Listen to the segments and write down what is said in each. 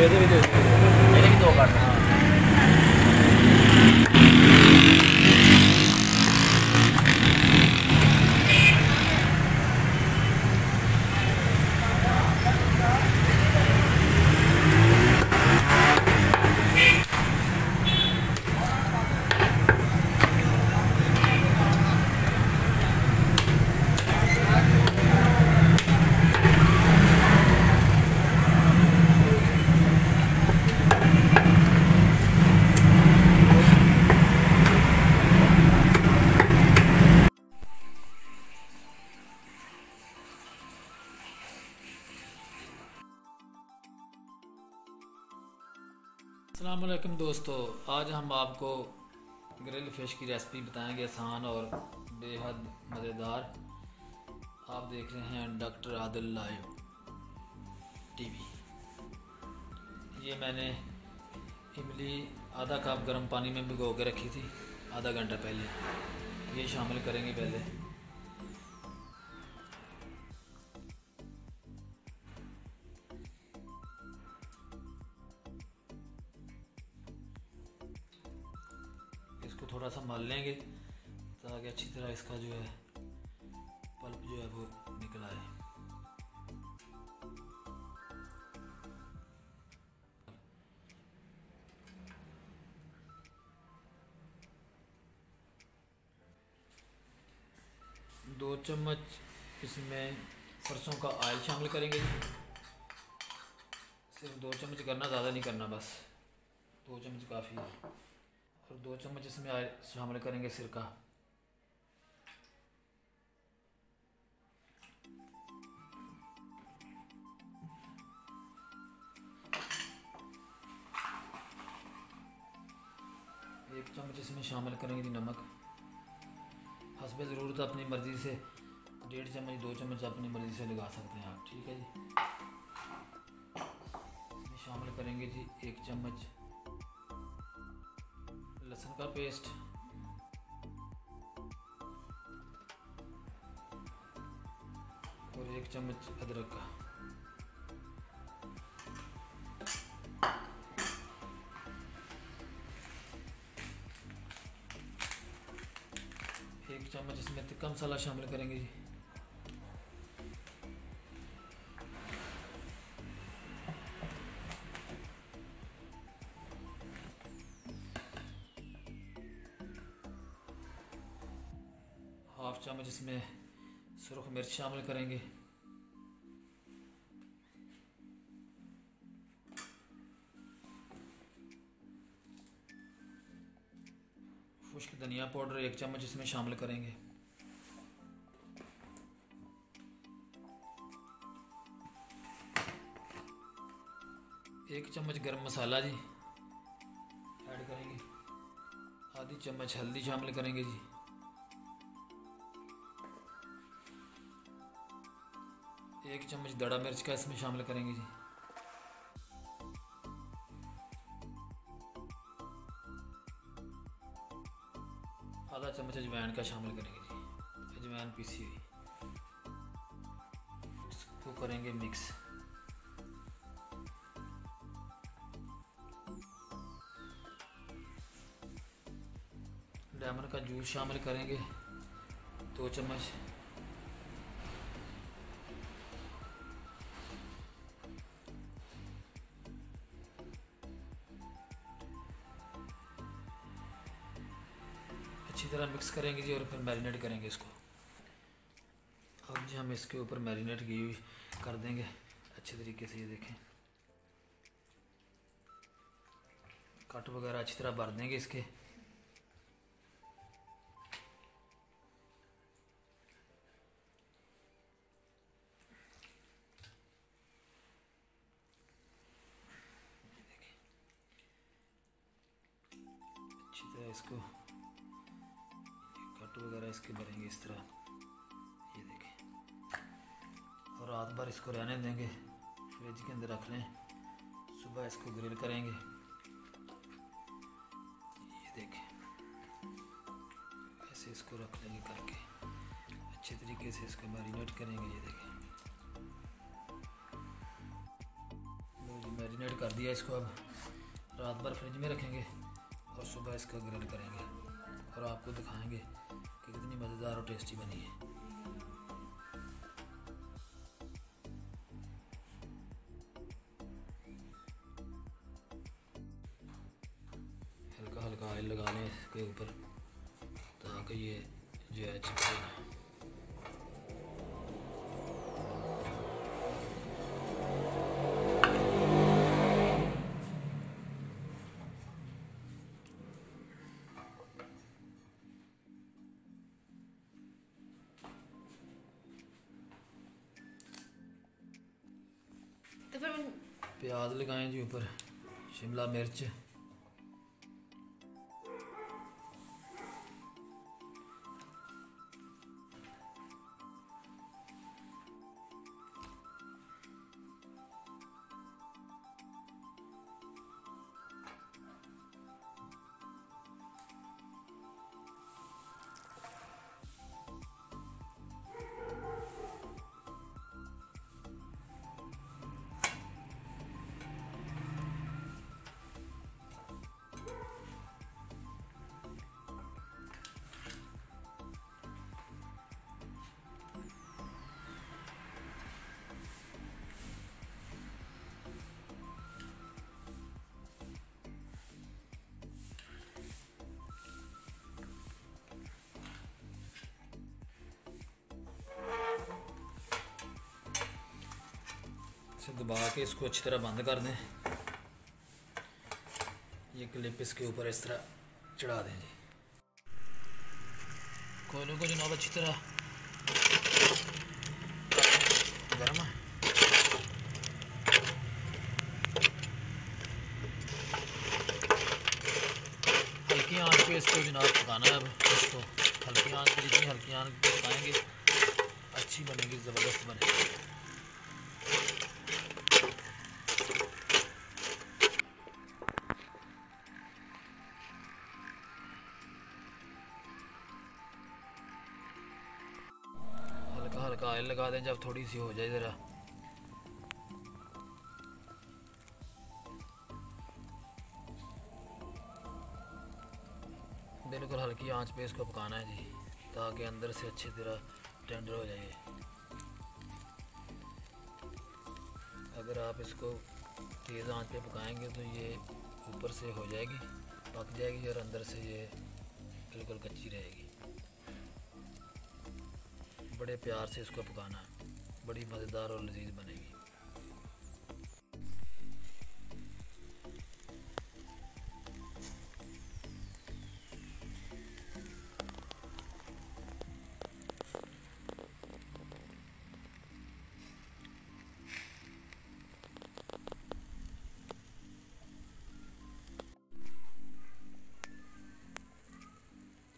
भी दो, मेरे भी 2 काट। हाँ अस्सलाम वालेकुम दोस्तों, आज हम आपको ग्रिल फ़िश की रेसिपी बताएंगे, आसान और बेहद मज़ेदार। आप देख रहे हैं डॉक्टर आदिल लाइव टीवी। ये मैंने इमली आधा कप गर्म पानी में भिगो के रखी थी आधा घंटा पहले। ये शामिल करेंगे पहले। इसको थोड़ा सा मल लेंगे ताकि अच्छी तरह इसका जो है पल्प जो है वो निकल आए। दो चम्मच इसमें सरसों का ऑयल शामिल करेंगे। सिर्फ 2 चम्मच करना, ज़्यादा नहीं करना, बस 2 चम्मच काफ़ी है। और 2 चम्मच इसमें शामिल करेंगे सिरका। एक चम्मच इसमें शामिल करेंगे जी नमक। हस्बे ज़रूरत अपनी मर्ज़ी से 1.5 चम्मच 2 चम्मच अपनी मर्ज़ी से लगा सकते हैं आप, ठीक है जी। इसमें शामिल करेंगे जी 1 चम्मच लहसुन का पेस्ट, और 1 चम्मच अदरक का। एक चम्मच इसमें तिक्का मसाला शामिल करेंगे जी। हाफ चम्मच इसमें सुरख मिर्च शामिल करेंगे। खुश्क धनिया पाउडर 1 चम्मच इसमें शामिल करेंगे। एक चम्मच गरम मसाला जी ऐड करेंगे। आधी चम्मच हल्दी शामिल करेंगे जी। एक चम्मच दड़ा मिर्च का इसमें शामिल करेंगे जी। आधा चम्मच अजवाइन का शामिल करेंगे जी, अजवाइन पीसी हुई। इसको करेंगे मिक्स। लेमन का जूस शामिल करेंगे 2 चम्मच। अच्छी तरह मिक्स करेंगे जी और फिर मैरिनेट करेंगे इसको। अब जी हम इसके ऊपर मैरिनेट की हुई कर देंगे अच्छे तरीके से। ये देखें, कट वगैरह अच्छी तरह भर देंगे इसके। अच्छी तरह इसको कट वगैरह इसके भरेंगे इस तरह। ये देखें, और रात भर इसको रहने देंगे, फ्रिज के अंदर रख लें। सुबह इसको ग्रिल करेंगे। ये देखें, ऐसे इसको रख लेंगे करके अच्छे तरीके से इसको मैरिनेट करेंगे। ये देखें, मैरिनेट कर कर दिया। इसको अब रात भर फ्रिज में रखेंगे और सुबह इसका ग्रिल करेंगे और आपको दिखाएंगे कि कितनी मज़ेदार और टेस्टी बनी है। हल्का हल्का ऑयल लगा लें इसके ऊपर ताकि ये जो है चिपके ना। तो फिर प्याज लगाएं जी ऊपर, शिमला मिर्च, इसे दबा के इसको अच्छी तरह बंद कर दें। ये क्लिप इसके ऊपर इस तरह चढ़ा दें जी। कोयलों को जनाब अच्छी तरह गर्म है। हल्की आंच पे इसको जनाब पकाना है। अब इसको हल्की आंच पे, जितनी हल्की आंच पे पकाएंगे अच्छी बनेगी, ज़बरदस्त बनेगी। हल्का हल्का ऑयल लगा दें जब थोड़ी सी हो जाए ज़रा। बिल्कुल हल्की आंच पे इसको पकाना है जी, ताकि अंदर से अच्छी तरह टेंडर हो जाए। अगर आप इसको तेज़ आंच पे पकाएंगे तो ये ऊपर से हो जाएगी, पक जाएगी, और अंदर से ये बिल्कुल कच्ची रहेगी। बड़े प्यार से इसको पकाना है, बड़ी मज़ेदार और लजीज बनेगी।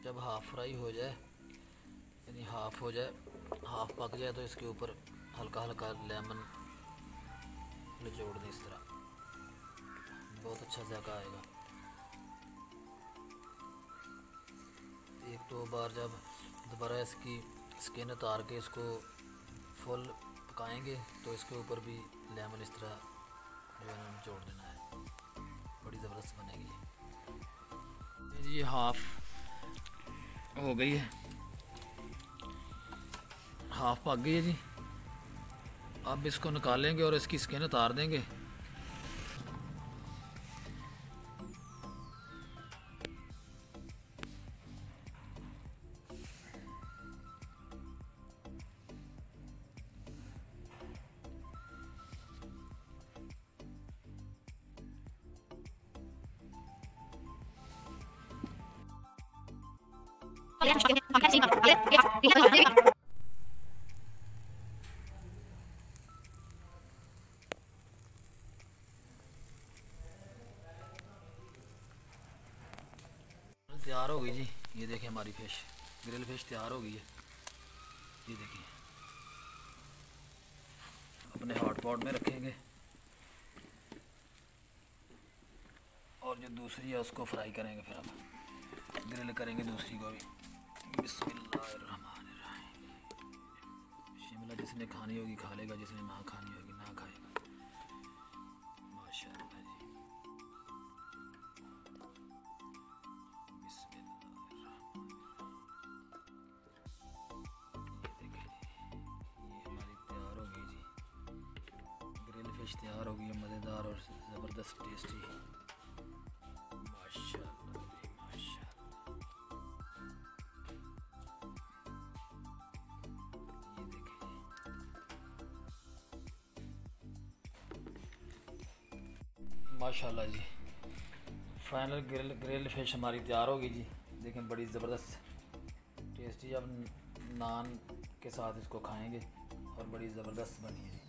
जब हाफ़ फ्राई हो जाए, यानी हाफ़ हो जाए, हाफ़ पक जाए, तो इसके ऊपर हल्का हल्का लेमन निचोड़ दें इस तरह। बहुत अच्छा जायका आएगा। एक दो बार जब दोबारा इसकी स्किन उतार के इसको फुल पकाएंगे तो इसके ऊपर भी लेमन इस तरह जो है निचोड़ देना है, बड़ी ज़बरदस्त बनेगी। ये हाफ़ हो गई है, हाफ़ पक गई है जी। अब इसको निकालेंगे और इसकी स्किन उतार देंगे। तैयार हो गई जी। ये देखें हमारी फ़िश, ग्रिल फ़िश तैयार हो गई है। ये देखिए, अपने हॉट पॉट में रखेंगे और जो दूसरी है उसको फ्राई करेंगे। फिर हम ग्रिल करेंगे दूसरी को भी। बिस्मिल्लाहिर्रहमानिर्रहीम। शिमला जिसने खानी होगी खा लेगा, जिसने ना खानी होगी ना खाएगा। माशाअल्लाह। फिश तैयार हो गई है, मज़ेदार और ज़बरदस्त टेस्टी। माशाल्लाह जी माशाल्लाह। ये देखिए माशाल्लाह जी, फाइनल ग्रिल फिश हमारी तैयार होगी जी। देखें बड़ी ज़बरदस्त टेस्टी। अब नान के साथ इसको खाएंगे और बड़ी ज़बरदस्त बनी है।